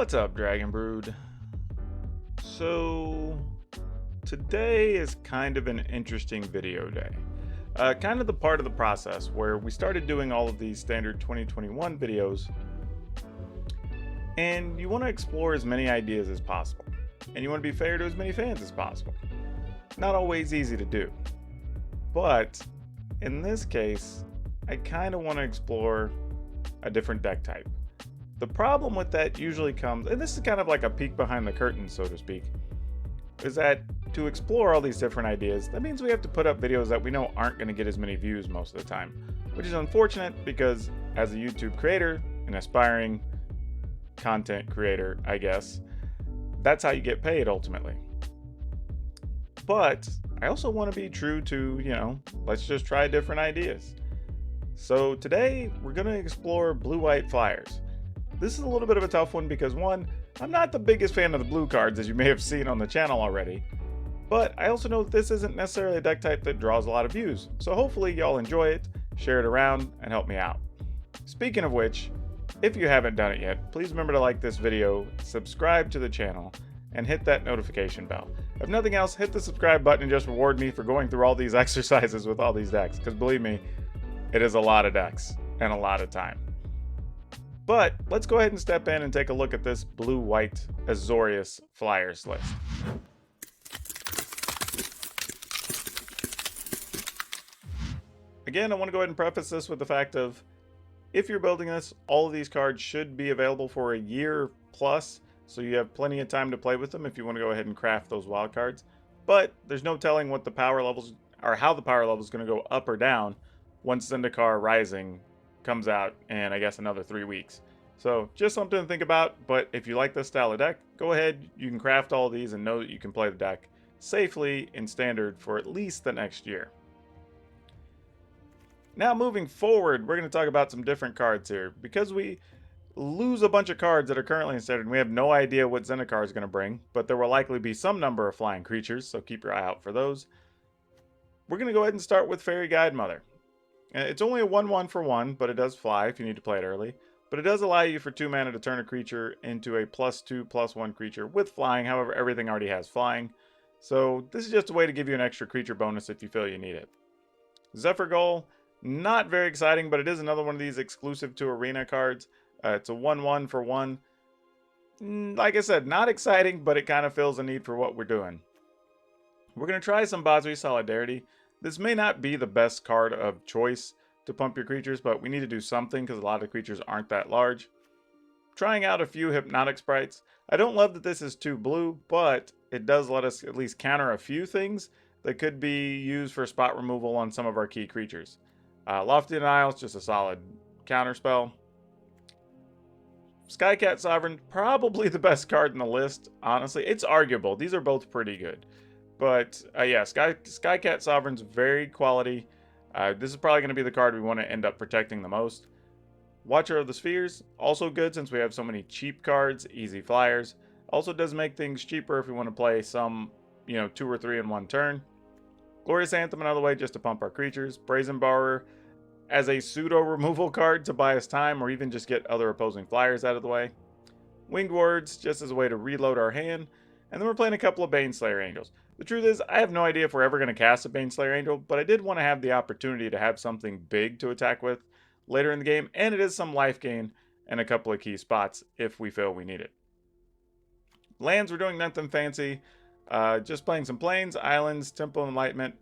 What's up, Dragon Brood? So, today is kind of an interesting video day. Kind of the part of the process where we started doing all of these standard 2021 videos, and you want to explore as many ideas as possible, and you want to be fair to as many fans as possible. Not always easy to do, but in this case, I kind of want to explore a different deck type. The problem with that usually comes, and this is kind of like a peek behind the curtain, so to speak, is that to explore all these different ideas, that means we have to put up videos that we know aren't going to get as many views most of the time, which is unfortunate because as a YouTube creator, an aspiring content creator, I guess, that's how you get paid ultimately. But I also want to be true to, let's just try different ideas. So today we're going to explore blue-white flyers. This is a little bit of a tough one because one, I'm not the biggest fan of the blue cards as you may have seen on the channel already, but I also know that this isn't necessarily a deck type that draws a lot of views, so hopefully y'all enjoy it, share it around, and help me out. Speaking of which, if you haven't done it yet, please remember to like this video, subscribe to the channel, and hit that notification bell. If nothing else, hit the subscribe button and just reward me for going through all these exercises with all these decks, because believe me, it is a lot of decks and a lot of time. But let's go ahead and step in and take a look at this blue-white Azorius Fliers list. Again, I want to go ahead and preface this with the fact of, if you're building this, all of these cards should be available for a year plus, so you have plenty of time to play with them if you want to go ahead and craft those wild cards. But there's no telling what the power levels, or how the power level is going to go up or down once Zendikar Rising comes out in, I guess, another 3 weeks. So just something to think about, but if you like this style of deck, go ahead, you can craft all these and know that you can play the deck safely in standard for at least the next year. Now moving forward, we're going to talk about some different cards here. Because we lose a bunch of cards that are currently in standard, and we have no idea what Zendikar is going to bring, but there will likely be some number of flying creatures, so keep your eye out for those. We're going to go ahead and start with Fairy Guidemother. It's only a 1/1 for 1, but it does fly if you need to play it early. But it does allow you for 2 mana to turn a creature into a +2/+1 creature with flying. However, everything already has flying. So this is just a way to give you an extra creature bonus if you feel you need it. Zephyr Gull, not very exciting, but it is another one of these exclusive to Arena cards. It's a 1/1 for 1. Like I said, not exciting, but it kind of fills a need for what we're doing. We're going to try some Bazui Solidarity. This may not be the best card of choice to pump your creatures, but we need to do something because a lot of creatures aren't that large. Trying out a few Hypnotic Sprites. I don't love that this is 2 blue, but it does let us at least counter a few things that could be used for spot removal on some of our key creatures. Lofty Denial is just a solid counter spell. Skycat Sovereign, probably the best card in the list, honestly. It's arguable. These are both pretty good. But yeah, Skycat Sovereign's very quality. This is probably going to be the card we want to end up protecting the most. Watcher of the Spheres, also good since we have so many cheap cards, easy flyers. Also does make things cheaper if we want to play some, 2 or 3 in one turn. Glorious Anthem, another way just to pump our creatures. Brazen Borrower as a pseudo removal card to buy us time or even just get other opposing flyers out of the way. Winged Words, just as a way to reload our hand. And then we're playing a couple of Baneslayer Angels. The truth is, I have no idea if we're ever going to cast a Baneslayer Angel, but I did want to have the opportunity to have something big to attack with later in the game, and it is some life gain and a couple of key spots if we feel we need it. Lands, we're doing nothing fancy. Just playing some plains, islands, Temple of Enlightenment,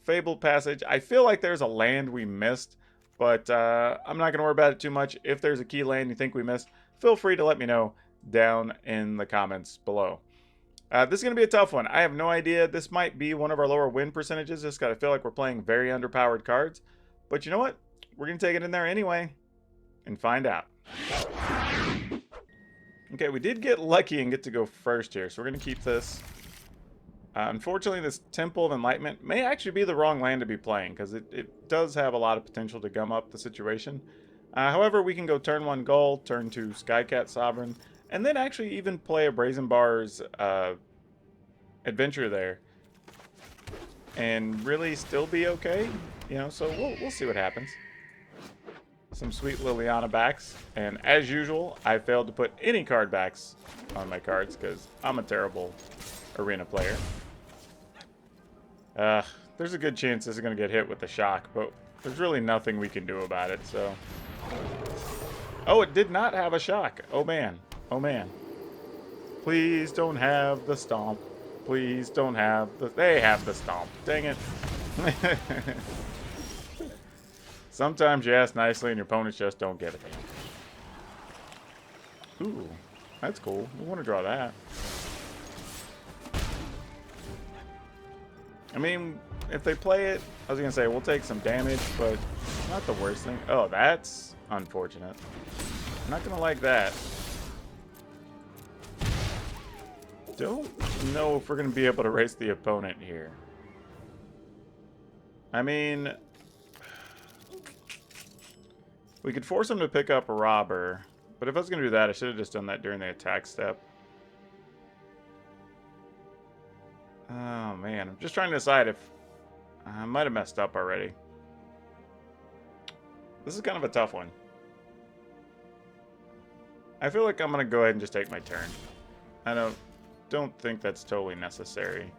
Fabled Passage. I feel like there's a land we missed, but I'm not going to worry about it too much. If there's a key land you think we missed, feel free to let me know down in the comments below. This is going to be a tough one. I have no idea. This might be one of our lower win percentages just because I feel like we're playing very underpowered cards. But you know what? We're going to take it in there anyway and find out. Okay, we did get lucky and get to go first here, so we're going to keep this. Unfortunately, this Temple of Enlightenment may actually be the wrong land to be playing because it does have a lot of potential to gum up the situation. However, we can go turn 1 Gull, turn 2 Skycat Sovereign, and then actually even play a Brazen Bar's adventure there. And really still be okay. So we'll see what happens. some sweet Liliana backs. And as usual, I failed to put any card backs on my cards because I'm a terrible Arena player. There's a good chance this is going to get hit with the shock, but there's really nothing we can do about it, so... Oh, it did not have a shock. Oh, man. Oh, man. Please don't have the stomp. Please don't have the... They have the stomp. Dang it. Sometimes you ask nicely and your opponents just don't give it. Ooh, that's cool. We want to draw that. I mean, if they play it, I was going to say, we'll take some damage, but not the worst thing. Oh, that's unfortunate. I'm not going to like that. Don't know if we're going to be able to race the opponent here. I mean, we could force him to pick up a robber, but if I was going to do that, I should have just done that during the attack step. Oh, man. I'm just trying to decide if... I might have messed up already. This is kind of a tough one. I feel like I'm going to go ahead and just take my turn. I don't think that's totally necessary.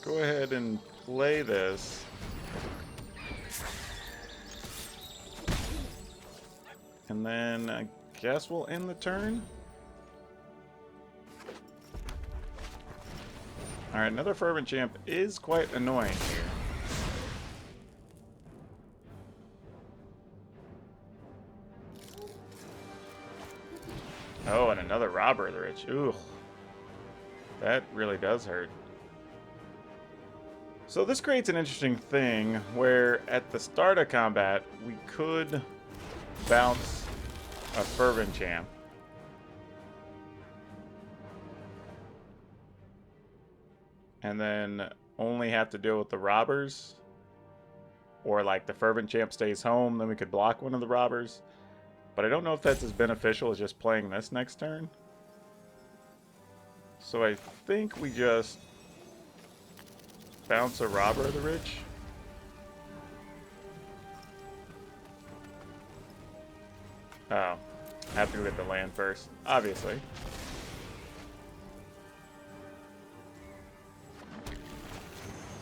Go ahead and play this. And then I guess we'll end the turn. Alright, another Fervent Champ is quite annoying here. Oh, and another Robber of the Rich. Ooh. That really does hurt. So this creates an interesting thing where at the start of combat, we could bounce a Fervent Champ. And then only have to deal with the robbers. Or like the Fervent Champ stays home, then we could block one of the robbers. But I don't know if that's as beneficial as just playing this next turn. So I think we just bounce a Robber of the Rich. Oh, I have to go get the land first, obviously.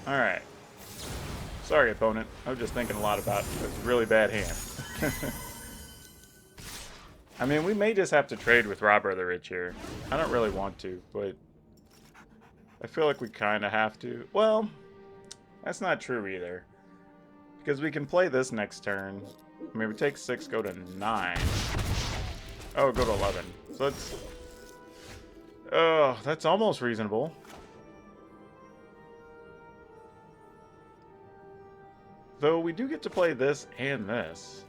Alright. Sorry, opponent. I was just thinking a lot about this really bad hand. I mean, we may just have to trade with Robber of the Rich here. I don't really want to, but I feel like we kind of have to. Well, that's not true either. Because we can play this next turn. I mean, we take 6, go to 9. Oh, go to 11. So that's... Oh, that's almost reasonable. Though we do get to play this and this.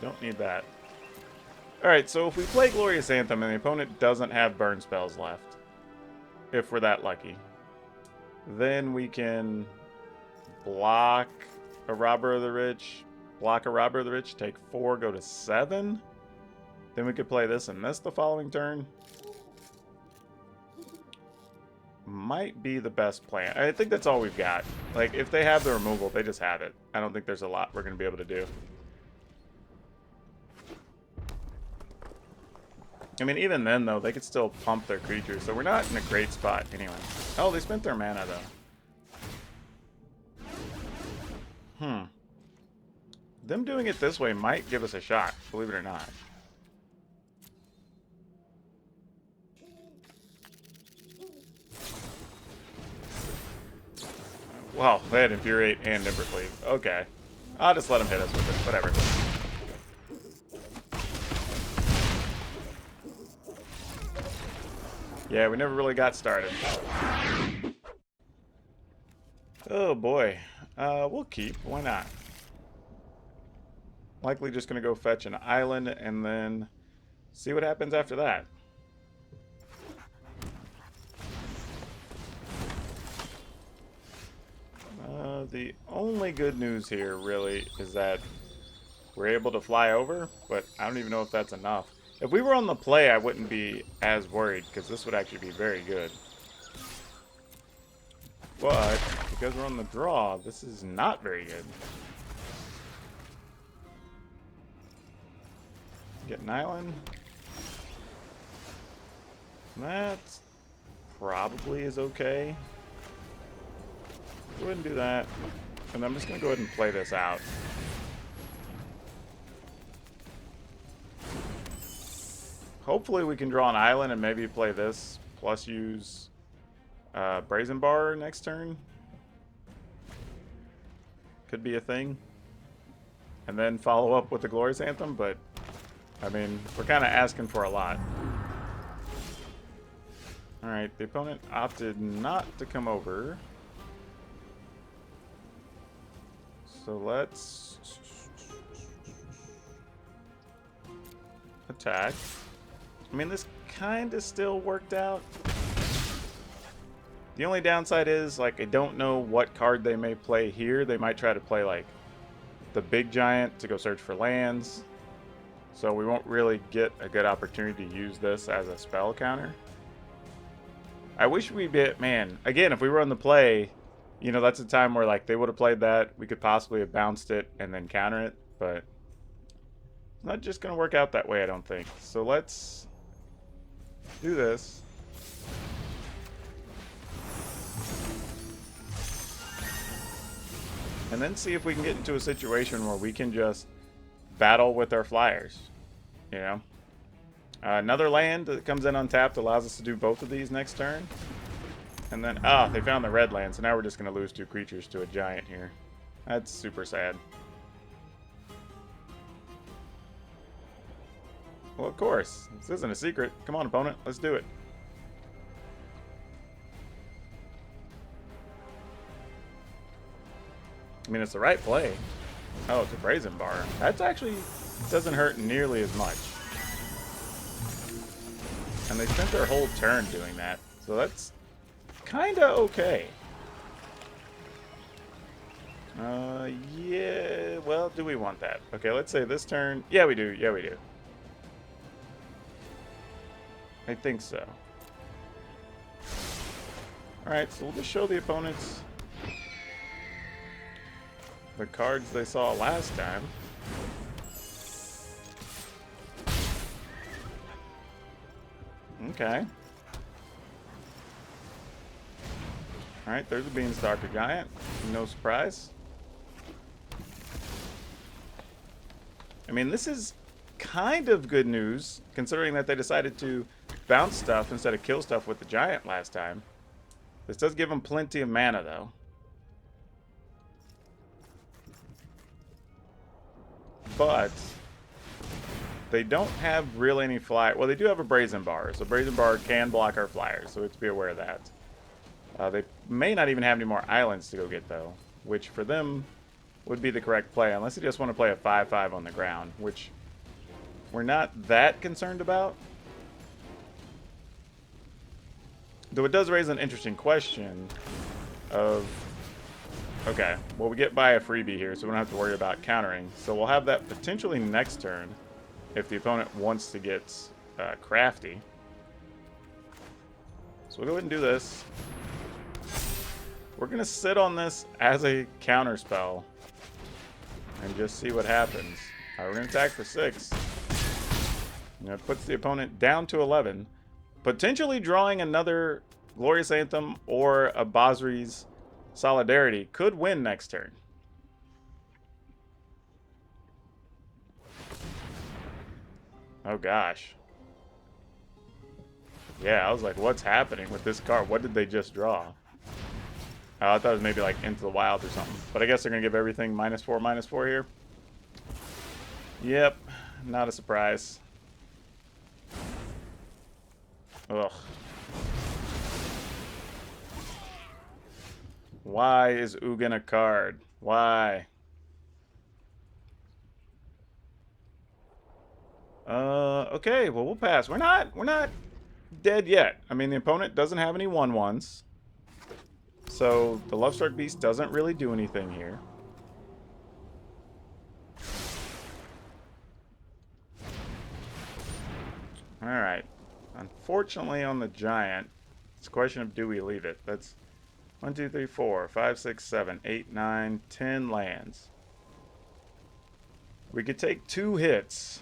Don't need that. Alright, so if we play Glorious Anthem and the opponent doesn't have burn spells left, if we're that lucky, then we can block a Robber of the Rich, take 4, go to 7. Then we could play this and this the following turn. Might be the best plan. I think that's all we've got. Like, if they have the removal, they just have it. I don't think there's a lot we're going to be able to do. I mean, even then, though, they could still pump their creatures, so we're not in a great spot anyway. Oh, they spent their mana, though. Them doing it this way might give us a shot, believe it or not. Wow, they had Infuriate and Nimbercleave. Okay. I'll just let them hit us with it. Whatever. Yeah, we never really got started. Oh boy. We'll keep. Why not? Likely just going to go fetch an island and then see what happens after that. The only good news here, really, is that we're able to fly over, but I don't even know if that's enough. If we were on the play, I wouldn't be as worried, because this would actually be very good. But because we're on the draw, this is not very good. Get an island. That probably is okay. Go ahead and do that. And I'm just going to go ahead and play this out. Hopefully we can draw an island and maybe play this, plus use Brazen Bar next turn. Could be a thing. And then follow up with the Glorious Anthem, but I mean, we're kind of asking for a lot. Alright, the opponent opted not to come over. So let's attack. I mean, this kind of still worked out. The only downside is, like, I don't know what card they may play here. They might try to play, like, the big giant to go search for lands. So we won't really get a good opportunity to use this as a spell counter. I wish we'd be, man, again, if we were on the play, you know, that's a time where, like, they would have played that. We could possibly have bounced it and then counter it, but it's not just going to work out that way, I don't think. So let's do this. And then see if we can get into a situation where we can just battle with our flyers, you know? Another land that comes in untapped allows us to do both of these next turn. And then, they found the red land, so now we're just going to lose 2 creatures to a giant here. That's super sad. Well, of course. This isn't a secret. Come on, opponent. Let's do it. I mean, it's the right play. Oh, it's a Brazen Bar. That actually doesn't hurt nearly as much. And they spent their whole turn doing that. So that's kind of okay. Yeah, well, do we want that? Okay, let's say this turn. Yeah, we do. Yeah, we do. I think so. Alright, so we'll just show the opponents the cards they saw last time. Okay. Alright, there's a Beanstalker Giant. No surprise. I mean, this is kind of good news, considering that they decided to bounce stuff instead of kill stuff with the Giant last time. This does give them plenty of mana, though. But they don't have really any fly. Well, they do have a Brazen Bar, so Brazen Bar can block our flyers, so we have to be aware of that. They may not even have any more islands to go get, though, which for them would be the correct play, unless they just want to play a 5/5 on the ground, which we're not that concerned about. Though it does raise an interesting question of, okay, well, we get by a freebie here, so we don't have to worry about countering. So we'll have that potentially next turn if the opponent wants to get crafty. So we'll go ahead and do this. We're going to sit on this as a counter spell and just see what happens. We're going to attack for 6. And it puts the opponent down to 11. Potentially drawing another Glorious Anthem or a Basri's Solidarity could win next turn. Oh gosh. Yeah, I was like, what's happening with this card? What did they just draw? I thought it was maybe like Into the Wild or something. But I guess they're going to give everything -4/-4 here. Yep, not a surprise. Ugh. Why is Ugin a card? Why? Okay, well, we'll pass. We're not dead yet. I mean, the opponent doesn't have any 1/1s. So the Lovestruck Beast doesn't really do anything here. Alright. Unfortunately on the Giant, it's a question of do we leave it. That's 1, 2, 3, 4, 5, 6, 7, 8, 9, 10 lands. We could take 2 hits.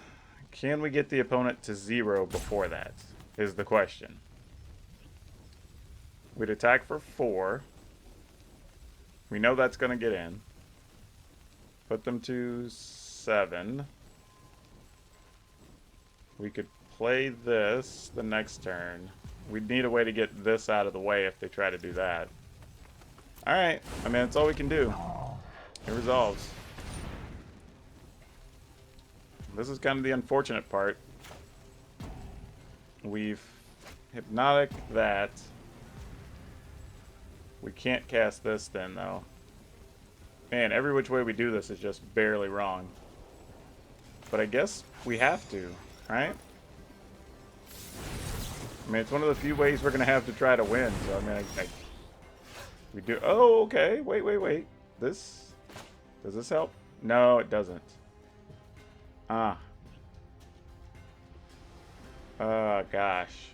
Can we get the opponent to 0 before that? Is the question. We'd attack for 4. We know that's going to get in. Put them to 7. We could play this the next turn. We'd need a way to get this out of the way if they try to do that. Alright, I mean, that's all we can do. It resolves. This is kind of the unfortunate part. We've hypnotic that. We can't cast this then, though. Man, every which way we do this is just barely wrong. But I guess we have to, right? I mean, it's one of the few ways we're going to have to try to win. So, I mean, we do... Oh, okay. Wait. This... Does this help? No, it doesn't. Ah. Oh, gosh.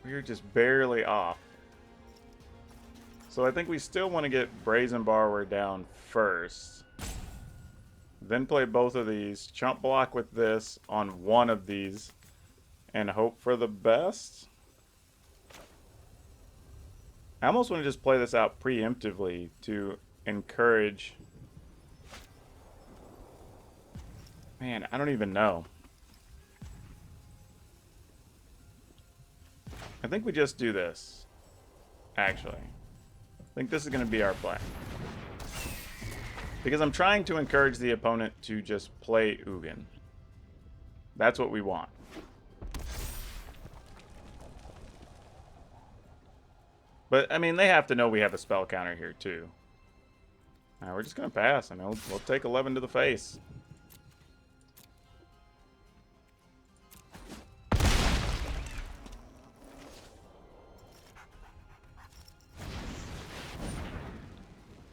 We're just barely off. So I think we still want to get Brazen Borrower down first. Then play both of these. Chump block with this on one of these. And hope for the best. I almost want to just play this out preemptively to encourage... Man, I don't even know. I think we just do this. Actually. I think this is going to be our play. Because I'm trying to encourage the opponent to just play Ugin. That's what we want. But, I mean, they have to know we have a spell counter here, too. Now, we're just going to pass. I mean, we'll take 11 to the face.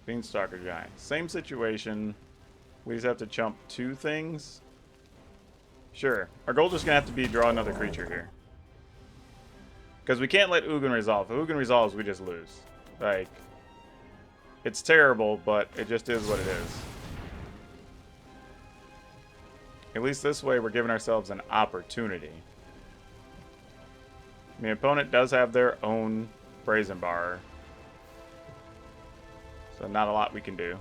Beanstalker Giant. Same situation. We just have to chump 2 things. Sure. Our goal is just going to have to be draw another creature here. Because we can't let Ugin resolve. If Ugin resolves, we just lose. Like, it's terrible, but it just is what it is. At least this way, we're giving ourselves an opportunity. The opponent does have their own Brazen Bar. So not a lot we can do.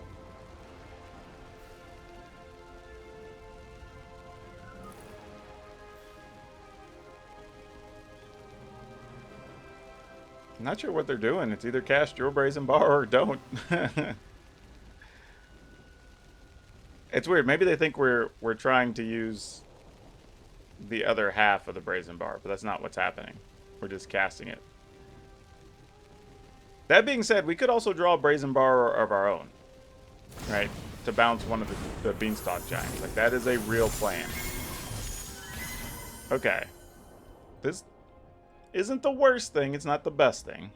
I'm not sure what they're doing. It's either cast your Brazen Bar or don't. It's weird. Maybe they think we're trying to use the other half of the Brazen Bar, but that's not what's happening. We're just casting it. That being said, we could also draw a Brazen Bar of our own, right? To bounce one of the Beanstalk Giants. Like, that is a real plan. Okay. This isn't the worst thing. It's not the best thing.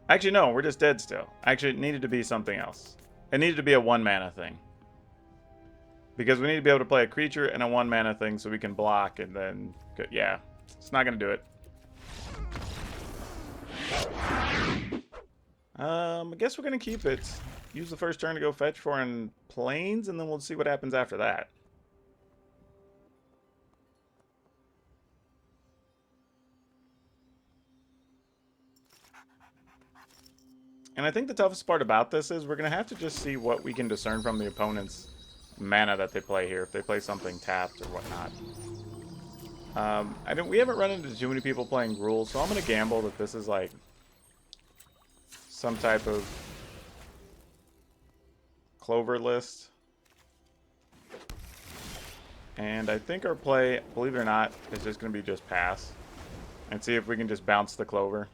Actually, no. We're just dead still. Actually, it needed to be something else. It needed to be a 1-mana thing. Because we need to be able to play a creature and a 1-mana thing so we can block and then... Yeah. It's not going to do it. I guess we're going to keep it. Use the first turn to go fetch foreign planes, and then we'll see what happens after that. And I think the toughest part about this is we're going to have to just see what we can discern from the opponent's mana that they play here, if they play something tapped or whatnot. We haven't run into too many people playing Gruul, so I'm going to gamble that this is like some type of clover list. And I think our play, believe it or not, is just going to be just pass. And see if we can just bounce the clover.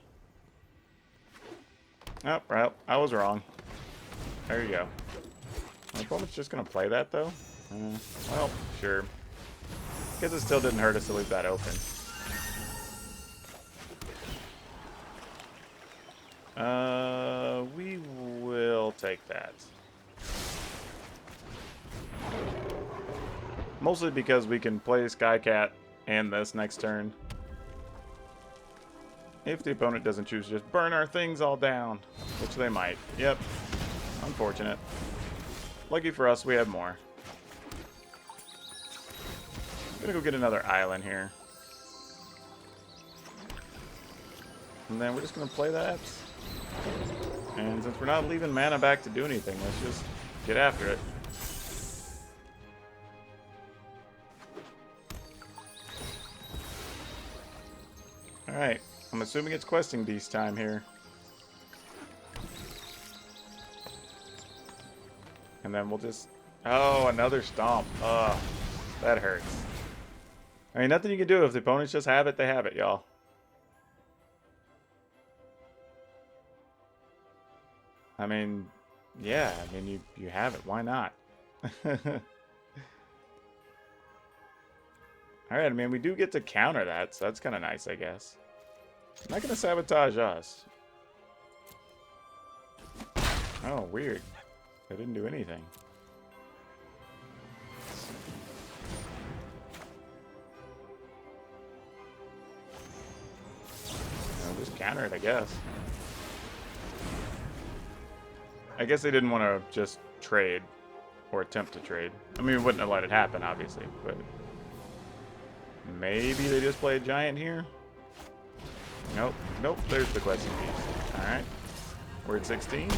Oh, well, I was wrong. There you go. My opponent's just going to play that, though? Well, sure. Guess it still didn't hurt us to leave that open. We will take that. Mostly because we can play Skycat and this next turn. If the opponent doesn't choose to just burn our things all down. Which they might. Yep. Unfortunate. Lucky for us, we have more. I'm gonna go get another island here. And then we're just gonna play that. And since we're not leaving mana back to do anything, let's just get after it. Alright, I'm assuming it's Questing Beast time here. And then we'll just... Oh, another Stomp. Ugh, that hurts. I mean, nothing you can do. If the opponents just have it, they have it, y'all. I mean, yeah, I mean, you have it. Why not? Alright, I mean, we do get to counter that, so that's kind of nice, I guess. I'm not going to sabotage us. Oh, weird. I didn't do anything. I'll just counter it, I guess. I guess they didn't want to just trade or attempt to trade. I mean, we wouldn't have let it happen, obviously, but maybe they just play a giant here. Nope. Nope. There's the Questing Beast. Alright. We're at 16.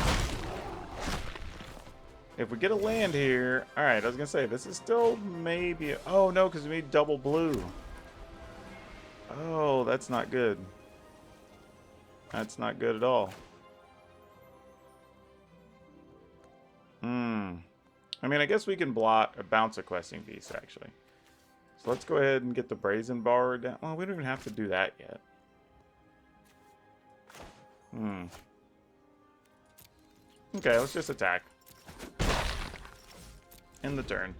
If we get a land here... Alright, I was going to say, this is still maybe... Oh, no, because we made double blue. Oh, that's not good. That's not good at all. I mean, I guess we can bounce a Questing Beast, actually. So let's go ahead and get the Brazen Borrower down. Well, we don't even have to do that yet. Okay, let's just attack. End the turn.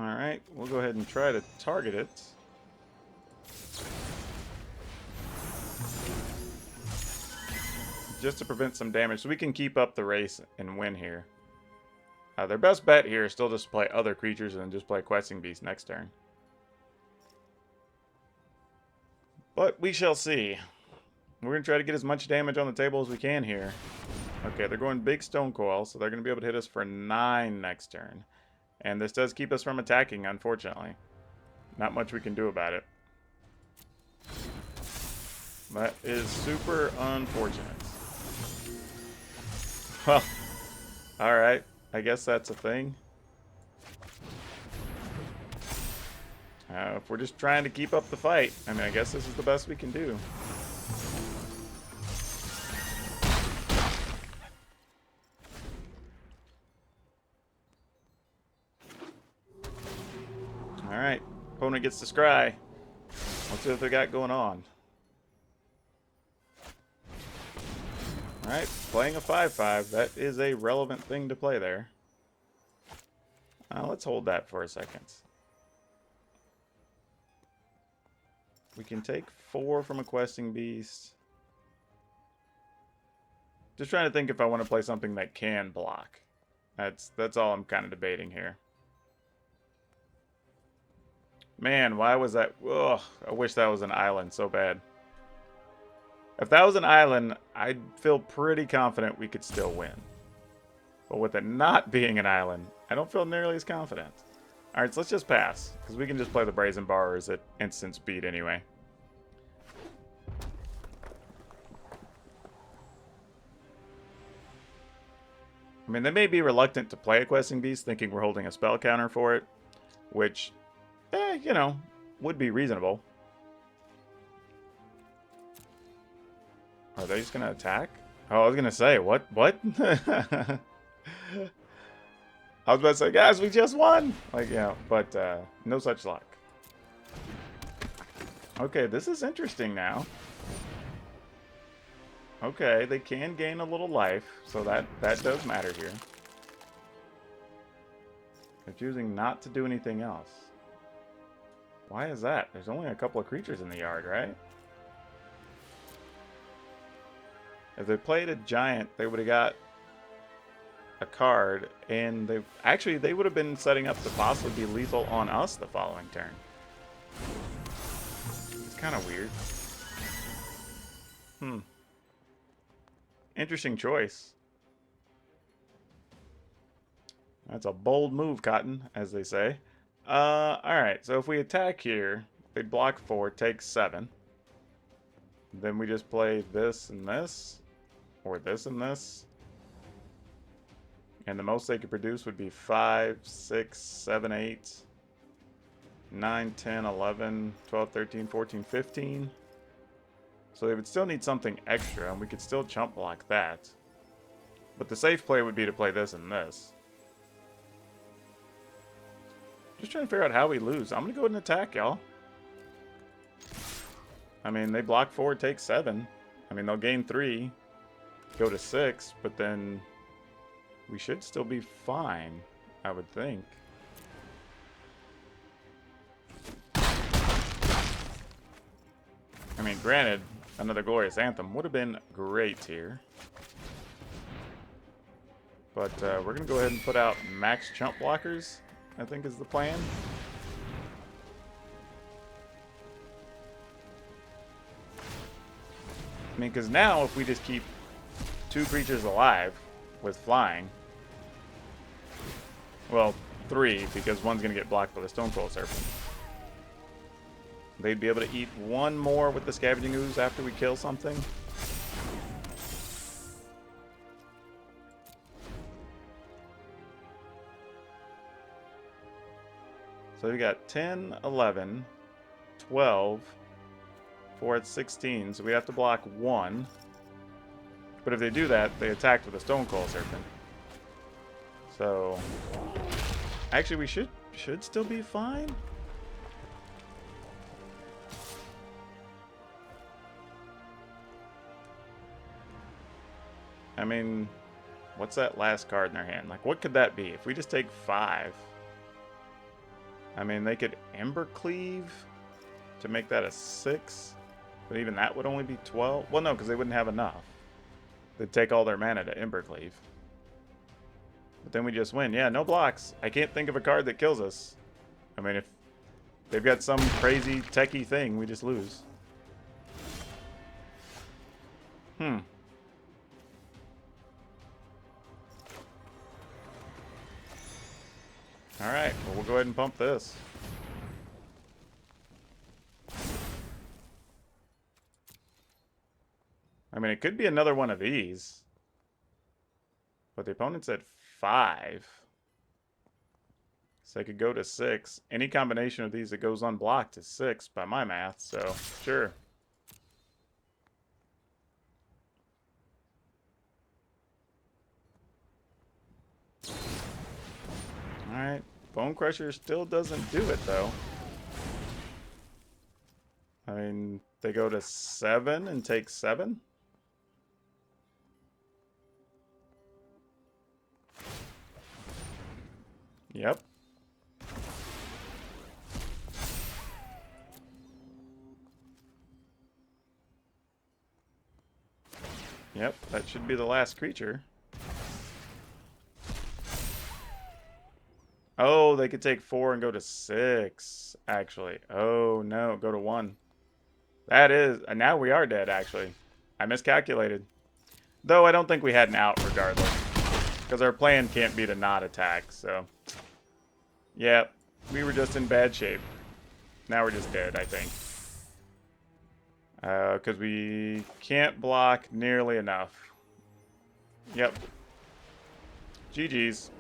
Alright, we'll go ahead and try to target it. Just to prevent some damage, so we can keep up the race and win here. Their best bet here is still just play other creatures and then just play Questing Beast next turn. But we shall see. We're going to try to get as much damage on the table as we can here. Okay, they're going big Stone Coil, so they're going to be able to hit us for 9 next turn. And this does keep us from attacking, unfortunately. Not much we can do about it. That is super unfortunate. Well, alright. I guess that's a thing. If we're just trying to keep up the fight, I mean, I guess this is the best we can do. Alright, opponent gets to scry. Let's see what they got going on. Alright, playing a 5/5. That is a relevant thing to play there. Let's hold that for a second. We can take 4 from a Questing Beast. Just trying to think if I want to play something that can block. That's all I'm kind of debating here. Man, why was that? Ugh, I wish that was an island so bad. If that was an island, I'd feel pretty confident we could still win. But with it not being an island, I don't feel nearly as confident. Alright, so let's just pass. Because we can just play the Brazen Borrowers at instant speed anyway. I mean, they may be reluctant to play a Questing Beast, thinking we're holding a spell counter for it. Which, you know, would be reasonable. Are they just gonna attack? Oh, I was gonna say, what? What? I was about to say, guys, we just won! Like, yeah, but no such luck. Okay, this is interesting now. Okay, they can gain a little life, so that does matter here. They're choosing not to do anything else. Why is that? There's only a couple of creatures in the yard, right? If they played a giant, they would have got a card, and they would have been setting up to possibly be lethal on us the following turn. It's kind of weird. Interesting choice. That's a bold move, Cotton, as they say. Alright, so if we attack here, they block 4, take 7. Then we just play this and this, or this and this. And the most they could produce would be 5, 6, 7, 8, 9, 10, 11, 12, 13, 14, 15. So they would still need something extra, and we could still chump block that. But the safe play would be to play this and this. Just trying to figure out how we lose. I'm going to go ahead and attack, y'all. I mean, they block 4, take 7. I mean, they'll gain 3, go to 6, but then we should still be fine, I would think. I mean, granted, another Glorious Anthem would have been great here. But we're going to go ahead and put out max chump blockers, I think is the plan. I mean, because now if we just keep 2 creatures alive with flying, well, 3, because one's going to get blocked by the Stonecoil Serpent. They'd be able to eat 1 more with the Scavenging Ooze after we kill something. So we got 10, 11, 12, 4 at 16, so we have to block 1. But if they do that, they attack with a Stonecoil Serpent. So actually we should still be fine. I mean, what's that last card in their hand? Like, what could that be? If we just take 5. I mean, they could Embercleave to make that a 6. But even that would only be 12. Well, no, because they wouldn't have enough. They'd take all their mana to Embercleave. But then we just win. Yeah, no blocks. I can't think of a card that kills us. I mean, if they've got some crazy techie thing, we just lose. Alright, well, we'll go ahead and pump this. I mean, it could be another one of these. But the opponent's at 5. So they could go to 6. Any combination of these that goes unblocked is 6 by my math, so sure. Alright, Bone Crusher still doesn't do it, though. I mean, they go to 7 and take 7? Yep. Yep, that should be the last creature. Oh, they could take 4 and go to 6, actually. Oh, no, go to 1. That is... And now we are dead, actually. I miscalculated. Though I don't think we had an out regardless. Because our plan can't be to not attack, so... Yeah, we were just in bad shape. Now we're just dead, I think. Because we can't block nearly enough. Yep. GG's.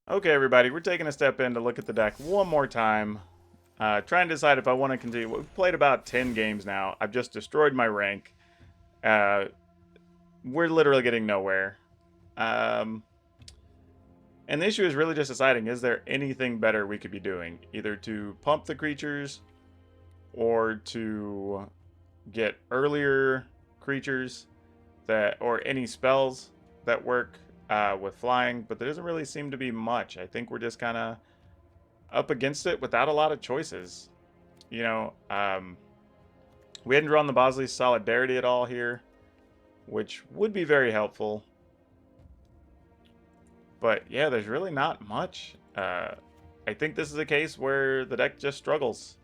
Okay, everybody, we're taking a step in to look at the deck one more time. Trying to decide if I want to continue. We've played about 10 games now. I've just destroyed my rank. We're literally getting nowhere. And the issue is really just deciding, is there anything better we could be doing? Either to pump the creatures, or to get earlier creatures, that, or any spells that work with flying, but there doesn't really seem to be much. I think we're just kind of up against it without a lot of choices. you know, we hadn't drawn the Bosley's Solidarity at all here, which would be very helpful. But yeah, there's really not much. I think this is a case where the deck just struggles.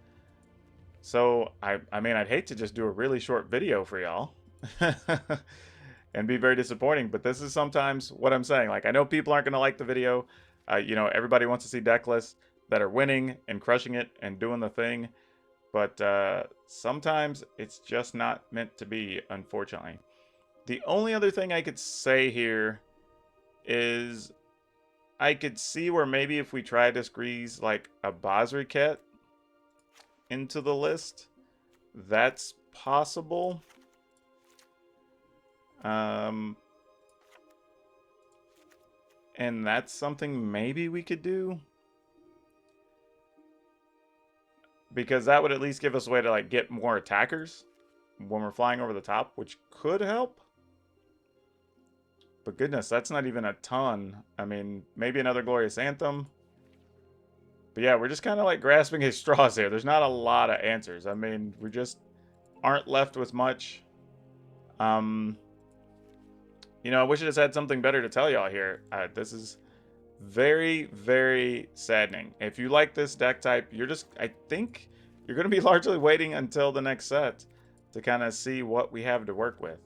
So, I mean, I'd hate to just do a really short video for y'all and be very disappointing, but this is sometimes what I'm saying. Like, I know people aren't going to like the video. You know, everybody wants to see deck lists that are winning and crushing it and doing the thing. But sometimes it's just not meant to be, unfortunately. The only other thing I could say here is I could see where maybe if we try to squeeze like a Bozriket into the list, that's possible. And that's something maybe we could do, because that would at least give us a way to like get more attackers when we're flying over the top, which could help. But goodness, that's not even a ton. I mean, maybe another Glorious Anthem. But yeah, we're just kind of like grasping at straws here. There's not a lot of answers. I mean, we just aren't left with much. You know, I wish I just had something better to tell y'all here. This is very, very saddening. If you like this deck type, you're just, I think you're going to be largely waiting until the next set to kind of see what we have to work with.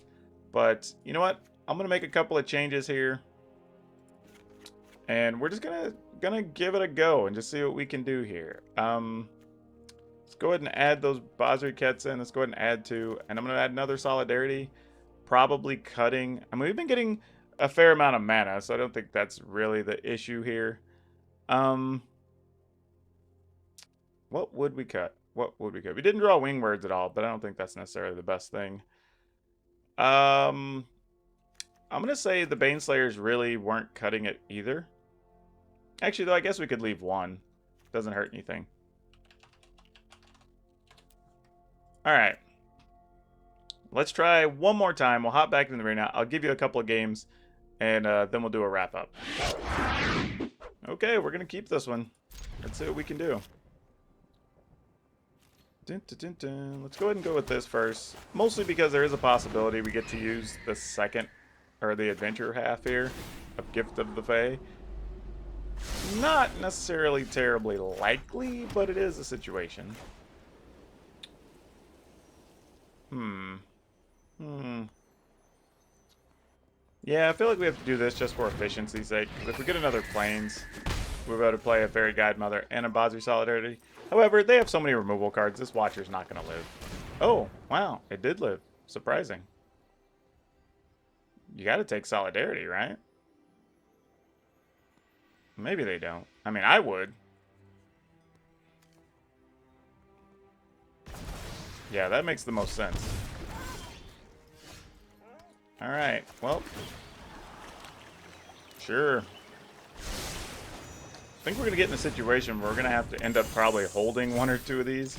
But you know what? I'm going to make a couple of changes here. And we're just gonna give it a go and just see what we can do here. Let's go ahead and add those Bozrikets in. Let's go ahead and add 2. And I'm going to add another Solidarity. Probably cutting. I mean, we've been getting a fair amount of mana, so I don't think that's really the issue here. What would we cut? What would we cut? We didn't draw Wing Words at all, but I don't think that's necessarily the best thing. I'm going to say the Baneslayers really weren't cutting it either. Actually, though, I guess we could leave 1. Doesn't hurt anything. Alright. Let's try one more time. We'll hop back into the arena. I'll give you a couple of games, and then we'll do a wrap-up. Okay, we're going to keep this one. Let's see what we can do. Dun, dun, dun, dun. Let's go ahead and go with this first. Mostly because there is a possibility we get to use the second, or the adventure half here, of Gift of the Fae. Not necessarily terribly likely, but it is a situation. Yeah, I feel like we have to do this just for efficiency's sake. Because if we get another Plains, we're about to play a Fairy Guide Mother and a Bozri Solidarity. However, they have so many removal cards, this Watcher's not going to live. Oh, wow, it did live. Surprising. You got to take Solidarity, right? Maybe they don't. I mean, I would. Yeah, that makes the most sense. Alright, well. Sure. I think we're going to get in a situation where we're going to have to end up probably holding 1 or 2 of these,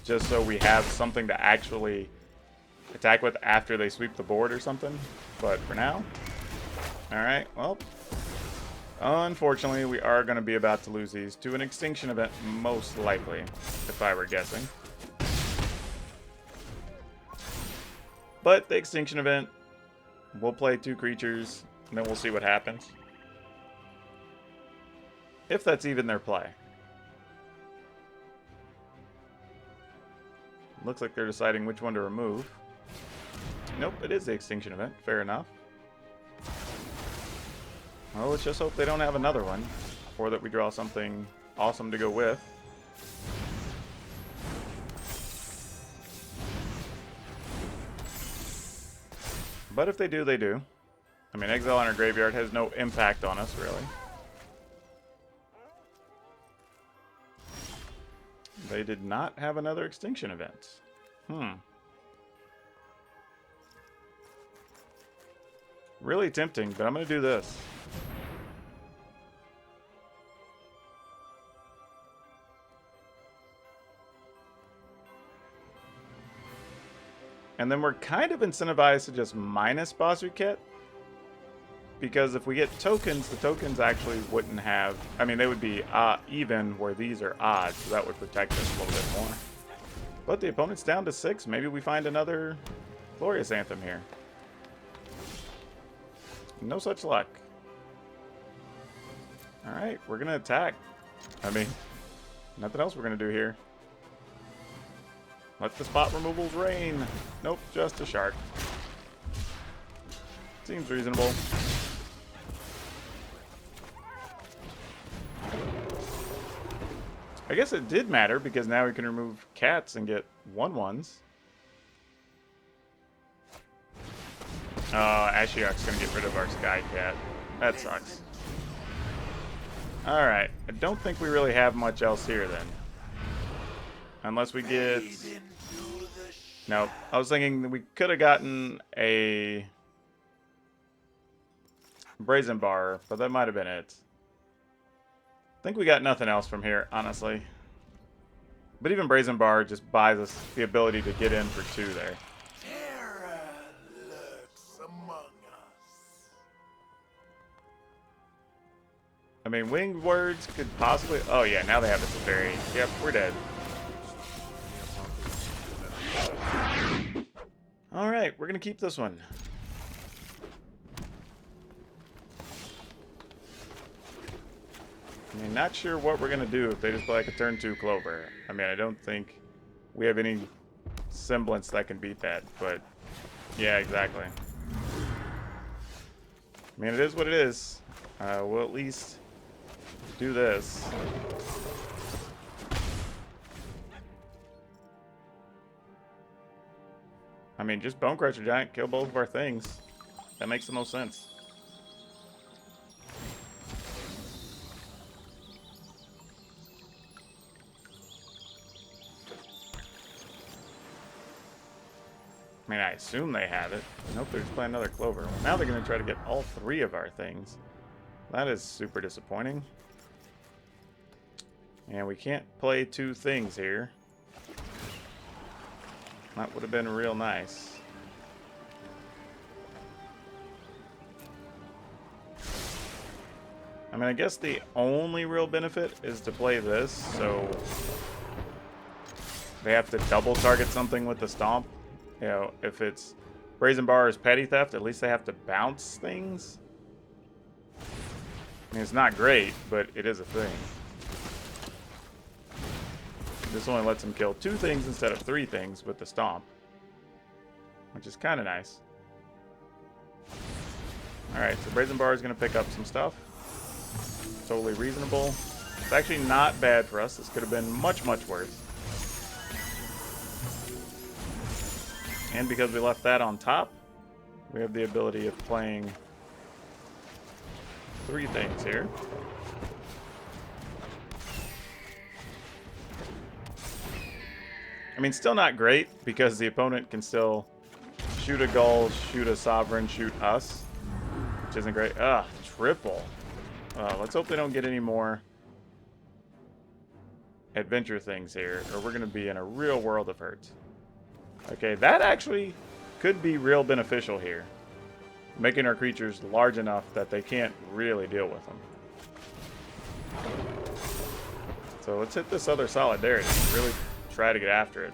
just so we have something to actually attack with after they sweep the board or something. But for now, alright, well, unfortunately we are going to be about to lose these to an extinction event, most likely, if I were guessing. But the extinction event, we'll play 2 creatures, and then we'll see what happens. If that's even their play. Looks like they're deciding which one to remove. Nope, it is the extinction event. Fair enough. Well, let's just hope they don't have another one, or that we draw something awesome to go with. But if they do, they do. I mean, exile on our graveyard has no impact on us, really. They did not have another extinction event. Really tempting, but I'm going to do this. And then we're kind of incentivized to just minus Bozriket. Because if we get tokens, the tokens actually wouldn't have... I mean, they would be even where these are odd, so that would protect us a little bit more. But the opponent's down to 6. Maybe we find another Glorious Anthem here. No such luck. Alright, we're going to attack. I mean, nothing else we're going to do here. Let the spot removals rain. Nope, just a shark. Seems reasonable. I guess it did matter because now we can remove cats and get 1/1s. Ashiok's gonna get rid of our Sky Cat. That sucks. Alright, I don't think we really have much else here then. Unless we get... No, I was thinking that we could have gotten a Brazen Bar, but that might have been it. I think we got nothing else from here, honestly. But even Brazen Bar just buys us the ability to get in for 2 there. Terror lurks among us. I mean, Winged Words could possibly... Oh yeah, now they have this very... Yep, we're dead. Alright, we're going to keep this one. I mean, not sure what we're going to do if they just play like a turn 2 Clover. I mean, I don't think we have any semblance that can beat that, but yeah, exactly. I mean, it is what it is. We'll at least do this. I mean, just Bonecrusher Giant, kill both of our things. That makes the most sense. I mean, I assume they have it. Nope, they're just playing another Clover. Now they're going to try to get all 3 of our things. That is super disappointing. And we can't play 2 things here. That would have been real nice. I mean, I guess the only real benefit is to play this, so they have to double target something with the Stomp. You know, if it's Brazen Bar is Petty Theft, at least they have to bounce things. I mean, it's not great, but it is a thing. This only lets him kill 2 things instead of 3 things with the Stomp, which is kind of nice. Alright, so Brazen Bar is going to pick up some stuff. Totally reasonable. It's actually not bad for us. This could have been much, much worse. And because we left that on top, we have the ability of playing 3 things here. I mean, still not great, because the opponent can still shoot a Gull, shoot a Sovereign, shoot us, which isn't great. Ugh, triple. Let's hope they don't get any more adventure things here, or we're going to be in a real world of hurt. Okay, that actually could be real beneficial here. Making our creatures large enough that they can't really deal with them. So let's hit this other Solidarity and really try to get after it.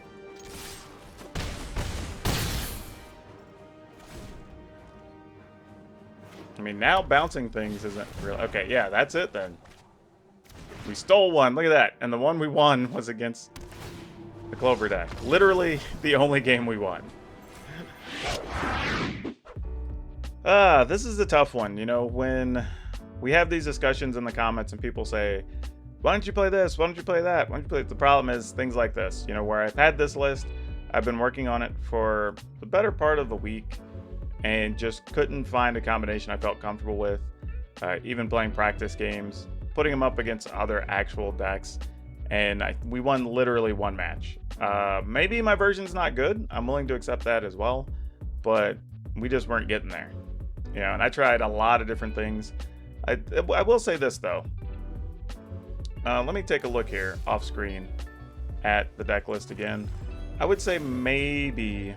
I mean, now bouncing things isn't real. Okay, yeah, that's it then. We stole one. Look at that. And the one we won was against the Clover deck. Literally the only game we won. This is a tough one. You know, when we have these discussions in the comments and people say, why don't you play this? Why don't you play that? Why don't you play... The problem is things like this, you know, where I've had this list, I've been working on it for the better part of the week and just couldn't find a combination I felt comfortable with. Even playing practice games, putting them up against other actual decks, and we won literally 1 match. Maybe my version's not good. I'm willing to accept that as well, but we just weren't getting there. You know, and I tried a lot of different things. I will say this though. Let me take a look here off screen at the deck list again. I would say maybe,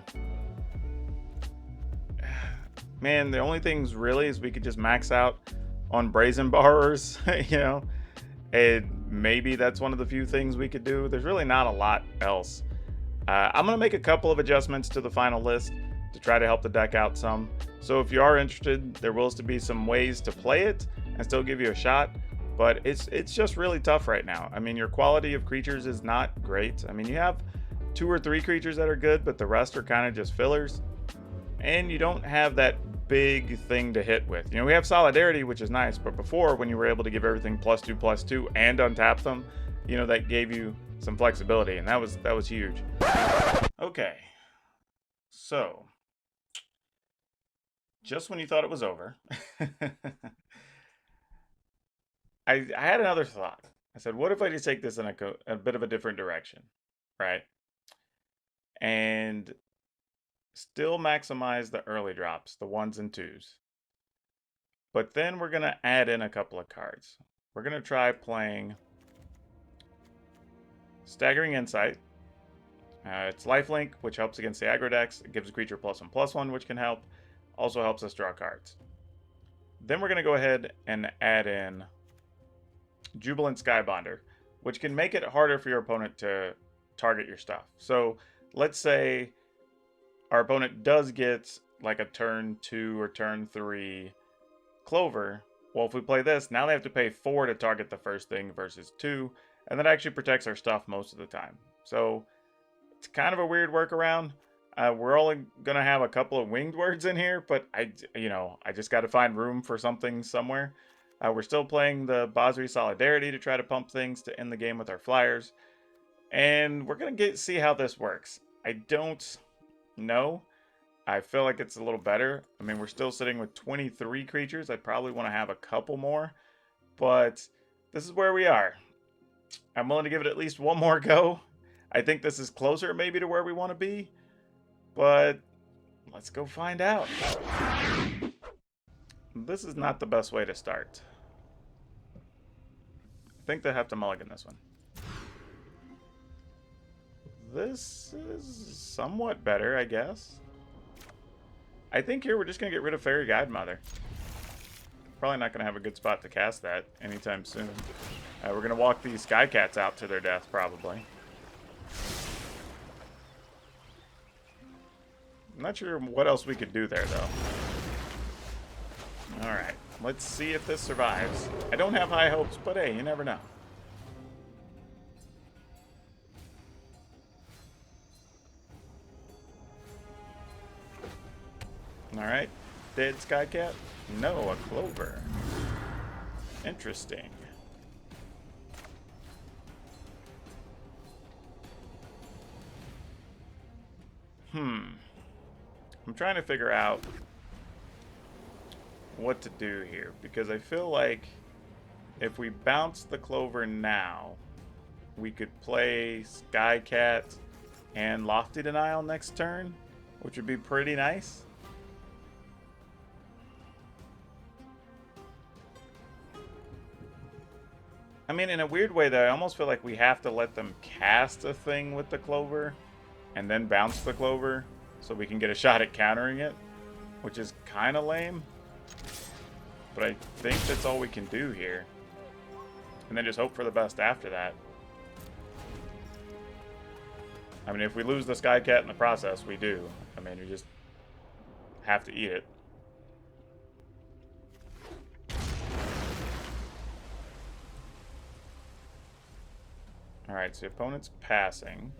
man, the only things really is we could just max out on Brazen Bars, you know, and maybe that's one of the few things we could do. There's really not a lot else. I'm going to make a couple of adjustments to the final list to try to help the deck out some. So if you are interested, there will still be some ways to play it and still give you a shot. But it's just really tough right now. I mean, your quality of creatures is not great. I mean, you have 2 or 3 creatures that are good, but the rest are kind of just fillers. And you don't have that big thing to hit with. You know, we have Solidarity, which is nice, but before, when you were able to give everything +2/+2 and untap them, you know, that gave you some flexibility, and that was huge. Okay. So, just when you thought it was over, I had another thought. I said, what if I just take this in a bit of a different direction, right? And still maximize the early drops, the 1s and 2s. But then we're going to add in a couple of cards. We're going to try playing Staggering Insight. It's lifelink, which helps against the aggro decks. It gives a creature +1/+1, which can help. Also helps us draw cards. Then we're going to go ahead and add in Jubilant Skybonder, which can make it harder for your opponent to target your stuff. So let's say our opponent does get like a turn 2 or turn 3 Clover. Well, if we play this, now they have to pay 4 to target the first thing versus 2, and that actually protects our stuff most of the time. So it's kind of a weird workaround. We're only going to have a couple of winged words in here, but I just got to find room for something somewhere. We're still playing the Azorius Solidarity to try to pump things to end the game with our Flyers. And we're going to see how this works. I don't know. I feel like it's a little better. I mean, we're still sitting with 23 creatures. I probably want to have a couple more. But this is where we are. I'm willing to give it at least one more go. I think this is closer maybe to where we want to be. But let's go find out. This is not the best way to start. I think they have to mulligan this one. This is somewhat better, I guess. I think here we're just going to get rid of Fairy Guidemother. Probably not going to have a good spot to cast that anytime soon. We're going to walk these Skycats out to their death, probably. I'm not sure what else we could do there, though. Alright, let's see if this survives. I don't have high hopes, but hey, you never know. Alright, dead Skycat? No, a Clover. Interesting. I'm trying to figure out what to do here, because I feel like if we bounce the Clover now, we could play Skycat and Lofty Denial next turn, which would be pretty nice. I mean, in a weird way, though, I almost feel like we have to let them cast a thing with the Clover and then bounce the Clover so we can get a shot at countering it, which is kind of lame. But I think that's all we can do here. And then just hope for the best after that. I mean, if we lose the Skycat in the process, we do. I mean, you just have to eat it. Alright, so the opponent's passing.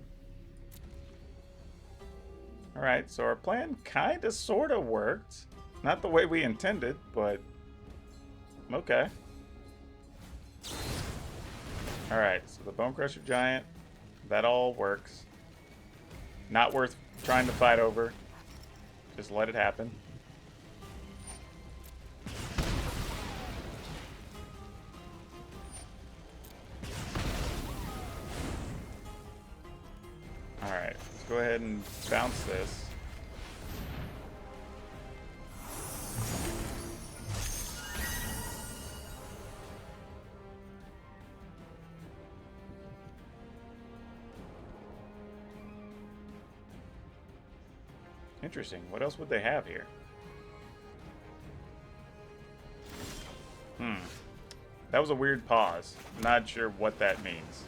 Alright, so our plan kind of sort of worked. Not the way we intended, but okay. Alright, so the Bone Crusher Giant, that all works. Not worth trying to fight over. Just let it happen. Alright, let's go ahead and bounce this. Interesting. What else would they have here? That was a weird pause. Not sure what that means.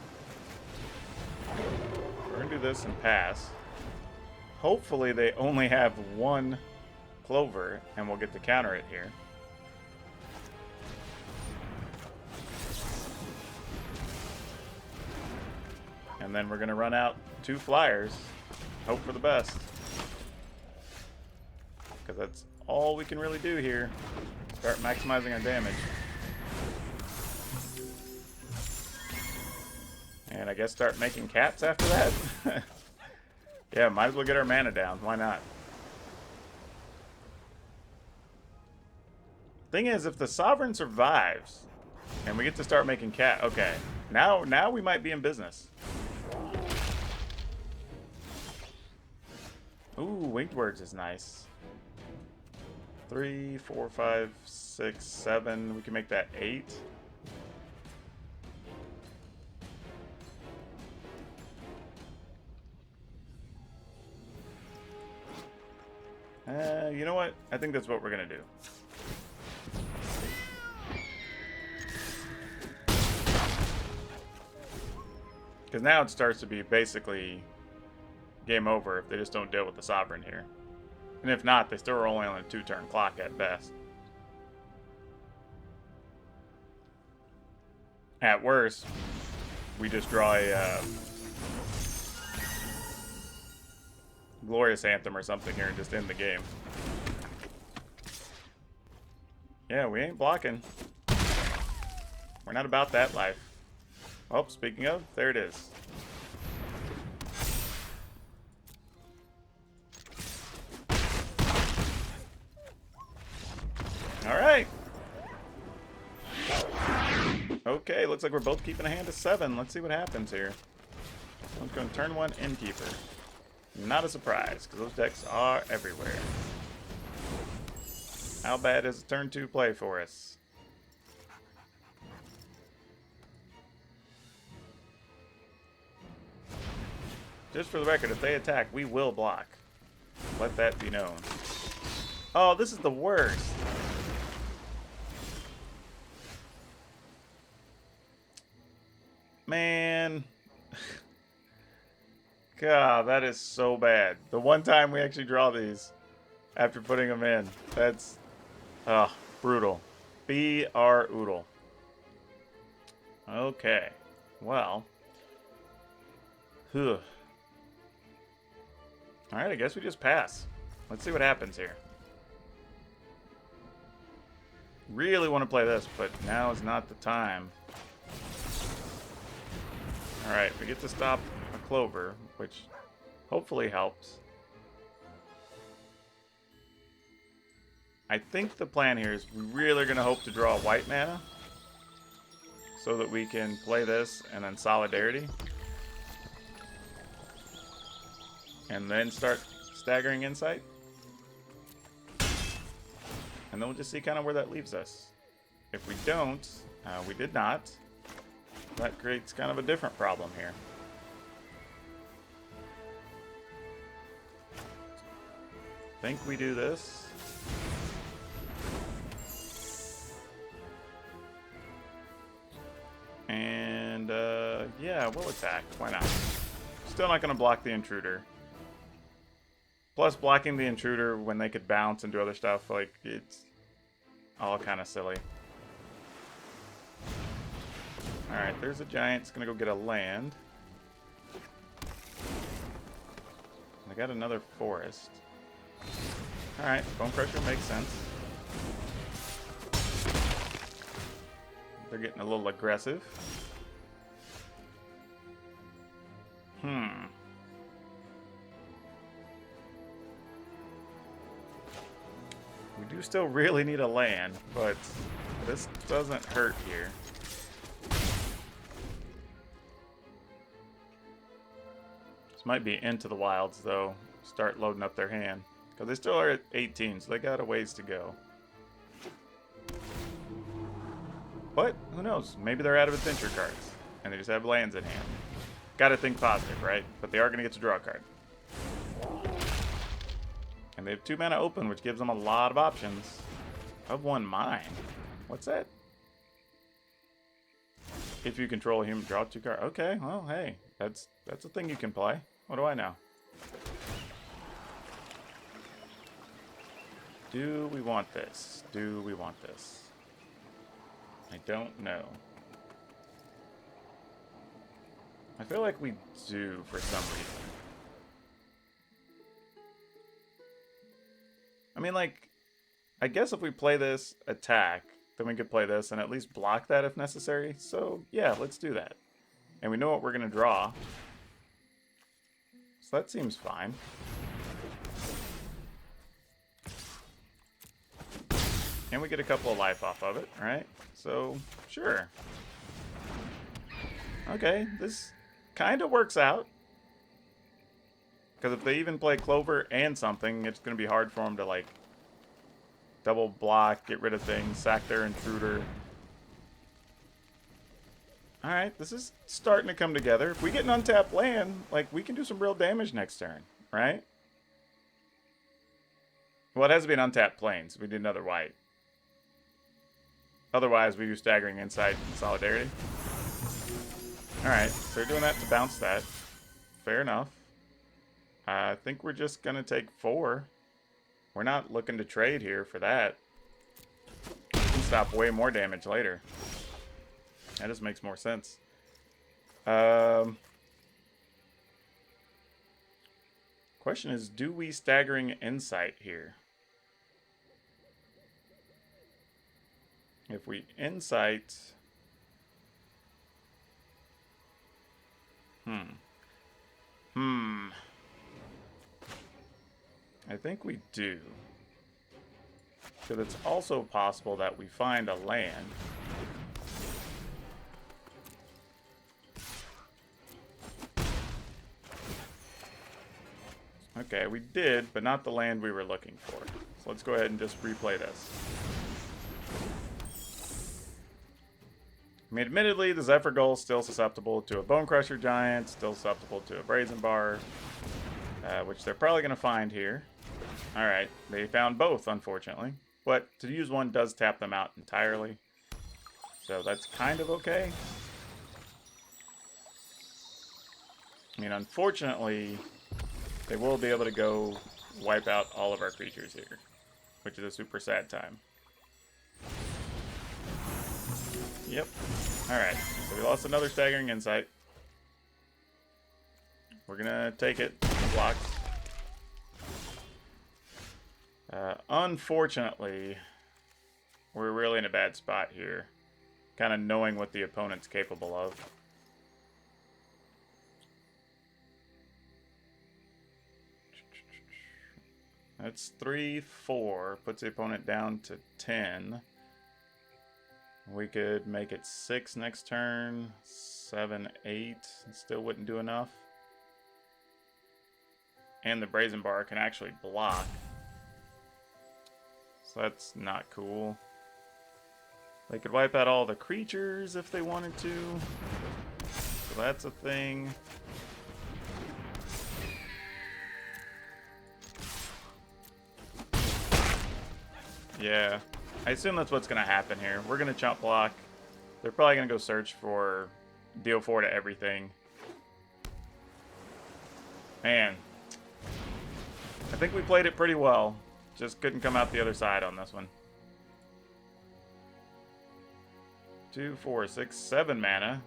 We're gonna do this and pass. Hopefully they only have one Clover, and we'll get to counter it here. And then we're going to run out 2 Flyers. Hope for the best. Because that's all we can really do here. Start maximizing our damage. And I guess start making cats after that. Yeah, might as well get our mana down. Why not? Thing is, if the Sovereign survives, and we get to start making cat... Okay, now we might be in business. Ooh, Winged Words is nice. 3, 4, 5, 6, 7. We can make that 8. You know what? I think that's what we're gonna do. Because now it starts to be basically game over if they just don't deal with the Sovereign here. And if not, they still are only on a 2-turn clock at best. At worst, we just draw a Glorious Anthem or something here and just end the game. Yeah, we ain't blocking. We're not about that life. Oh, speaking of, there it is. Alright. Okay, looks like we're both keeping a hand of 7. Let's see what happens here. I'm going to turn 1 Innkeeper. Not a surprise, because those decks are everywhere. How bad is turn 2 play for us? Just for the record, if they attack, we will block. Let that be known. Oh, this is the worst. Man. God, that is so bad. The one time we actually draw these after putting them in. That's... brutal. B-R oodle. Okay. Well. Alright, I guess we just pass. Let's see what happens here. Really want to play this, but now is not the time. Alright, we get to stop a Clover, which hopefully helps. I think the plan here is we really are going to hope to draw white mana so that we can play this and then Solidarity. And then start staggering Insight. And then we'll just see kind of where that leaves us. If we don't, we did not. That creates kind of a different problem here. I think we do this. And, yeah, we'll attack. Why not? Still not going to block the Intruder. Plus, blocking the Intruder when they could bounce and do other stuff, like, it's all kind of silly. Alright, there's a Giant. It's going to go get a land. I got another Forest. Alright, Bone Crusher makes sense. They're getting a little aggressive. We do still really need a land, but this doesn't hurt here. This might be Into the Wilds, though. Start loading up their hand. Because they still are at 18, so they got a ways to go. But, who knows? Maybe they're out of adventure cards, and they just have lands in hand. Gotta think positive, right? But they are going to get to draw a card. And they have 2 mana open, which gives them a lot of options. Of 1 mine. What's that? If you control him, draw 2 cards. Okay, well, hey. That's a thing you can play. What do I know? Do we want this? Do we want this? I don't know. I feel like we do for some reason. I mean, like, I guess if we play this attack, then we could play this and at least block that if necessary. So, yeah, let's do that. And we know what we're going to draw. So that seems fine. And we get a couple of life off of it, right? So, sure. Okay, this kind of works out. Because if they even play Clover and something, it's going to be hard for them to, like, double block, get rid of things, sack their intruder. Alright, this is starting to come together. If we get an untapped land, like, we can do some real damage next turn, right? Well, it has to be an untapped plane, so we need another white. Otherwise, we do Staggering Insight and Solidarity. Alright, so they're doing that to bounce that. Fair enough. I think we're just going to take 4. We're not looking to trade here for that. We can stop way more damage later. That just makes more sense. Question is, do we Staggering Insight here? If we Insight... I think we do. Because it's also possible that we find a land. Okay, we did, but not the land we were looking for. So let's go ahead and just replay this. I mean, admittedly, the Zephyr Gull is still susceptible to a Bone Crusher Giant, still susceptible to a Brazen Bar, which they're probably going to find here. Alright, they found both, unfortunately. But to use one does tap them out entirely. So that's kind of okay. I mean, unfortunately, they will be able to go wipe out all of our creatures here, which is a super sad time. Yep. Alright, so we lost another Staggering Insight. We're gonna take it. Blocks. Unfortunately, we're really in a bad spot here. Kind of knowing what the opponent's capable of. That's 3-4. Puts the opponent down to 10. We could make it 6 next turn. 7-8. Still wouldn't do enough. And the Brazen Bar can actually block. So that's not cool. They could wipe out all the creatures if they wanted to. So that's a thing. Yeah. I assume that's what's going to happen here. We're going to chump block. They're probably going to go search for deal 4 to everything. Man. I think we played it pretty well. Just couldn't come out the other side on this one. 2, 4, 6, 7 mana.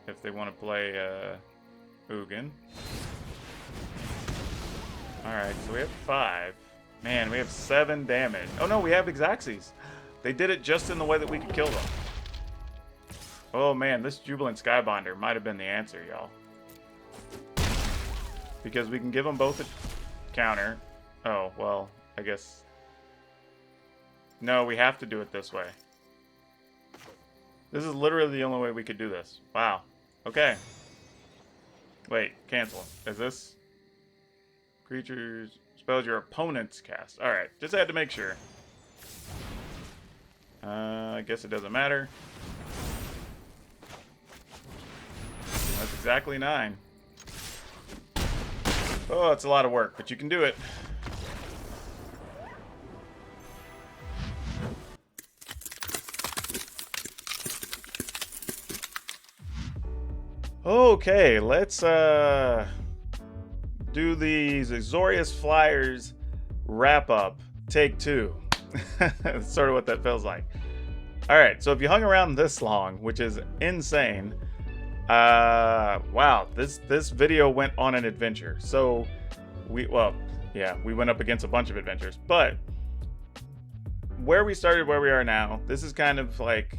If they want to play Ugin. Alright, so we have 5. Man, we have 7 damage. Oh no, we have Xaxes. They did it just in the way that we could kill them. Oh man, this Jubilant Skybonder might have been the answer, y'all. Because we can give them both a counter. Oh, well, I guess... No, we have to do it this way. This is literally the only way we could do this. Wow. Okay. Wait, cancel. Is this... Creatures... Spells your opponent's cast. Alright, just had to make sure. I guess it doesn't matter. That's exactly 9. Oh, it's a lot of work, but you can do it. Okay, let's do the Azorius Fliers wrap up, take 2. That's sort of what that feels like. All right, so if you hung around this long, which is insane, wow, this video went on an adventure. So we went up against a bunch of adventures, but where we started, where we are now, this is kind of like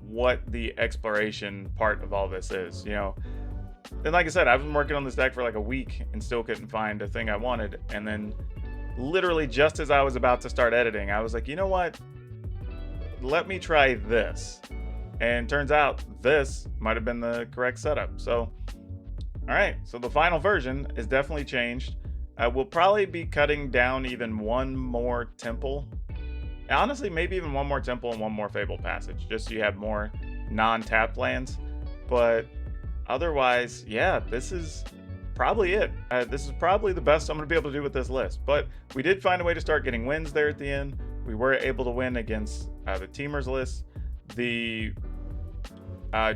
what the exploration part of all this is, you know. And like I said, I've been working on this deck for like a week and still couldn't find a thing I wanted. And then literally just as I was about to start editing, I was like, you know what? Let me try this. And turns out this might have been the correct setup. So, all right. So the final version is definitely changed. We'll probably be cutting down even one more temple. Honestly, maybe even one more temple and one more Fable Passage, just so you have more non-tapped lands. But otherwise, yeah, this is probably it. This is probably the best I'm going to be able to do with this list. But we did find a way to start getting wins there at the end. We were able to win against the Temur's list. The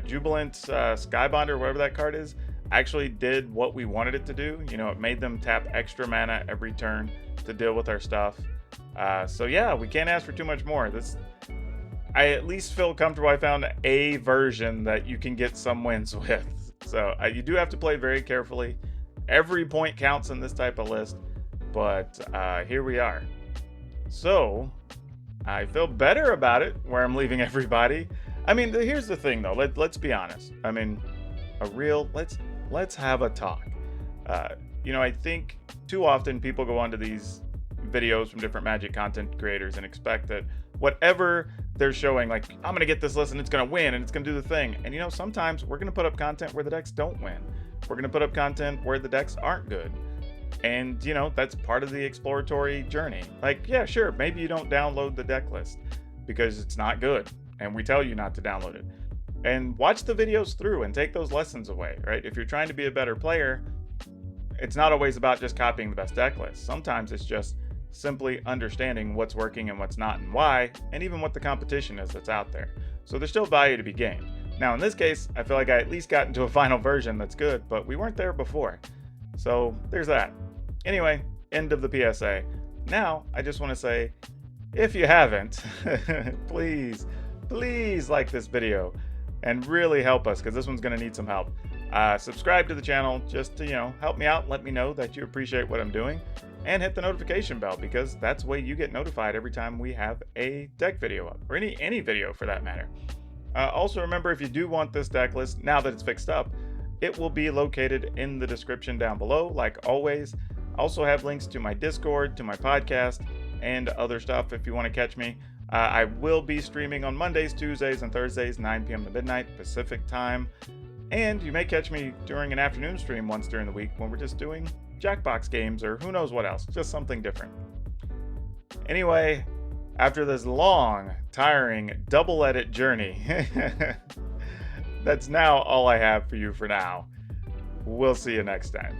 Jubilant Skybonder, whatever that card is, actually did what we wanted it to do. You know, it made them tap extra mana every turn to deal with our stuff. So yeah, we can't ask for too much more. I at least feel comfortable I found a version that you can get some wins with. So you do have to play very carefully. Every point counts in this type of list, but here we are. So I feel better about it where I'm leaving everybody. I mean, here's the thing though. Let's be honest. I mean, let's have a talk. You know, I think too often people go onto these videos from different Magic content creators and expect that whatever they're showing, like, I'm gonna get this list and it's gonna win and it's gonna do the thing. And you know, sometimes we're gonna put up content where the decks don't win. We're gonna put up content where the decks aren't good. And you know, that's part of the exploratory journey. Like, yeah, sure, maybe you don't download the deck list because it's not good and we tell you not to download it. And watch the videos through and take those lessons away, right? If you're trying to be a better player, it's not always about just copying the best deck list. Sometimes it's just simply understanding what's working and what's not and why, and even what the competition is that's out there. So there's still value to be gained. Now in this case, I feel like I at least got into a final version that's good, but we weren't there before. So there's that. Anyway, end of the PSA. Now, I just want to say, if you haven't, please like this video and really help us, because this one's going to need some help. Subscribe to the channel just to, you know, help me out, let me know that you appreciate what I'm doing, and hit the notification bell, because that's the way you get notified every time we have a deck video up, or any video for that matter. Also remember, if you do want this deck list, now that it's fixed up, it will be located in the description down below, like always. I also have links to my Discord, to my podcast, and other stuff if you want to catch me. I will be streaming on Mondays, Tuesdays, and Thursdays, 9 p.m. to midnight Pacific time. And you may catch me during an afternoon stream once during the week when we're just doing Jackbox games or who knows what else, just something different. Anyway, after this long, tiring, double edit journey, that's now all I have for you for now. We'll see you next time.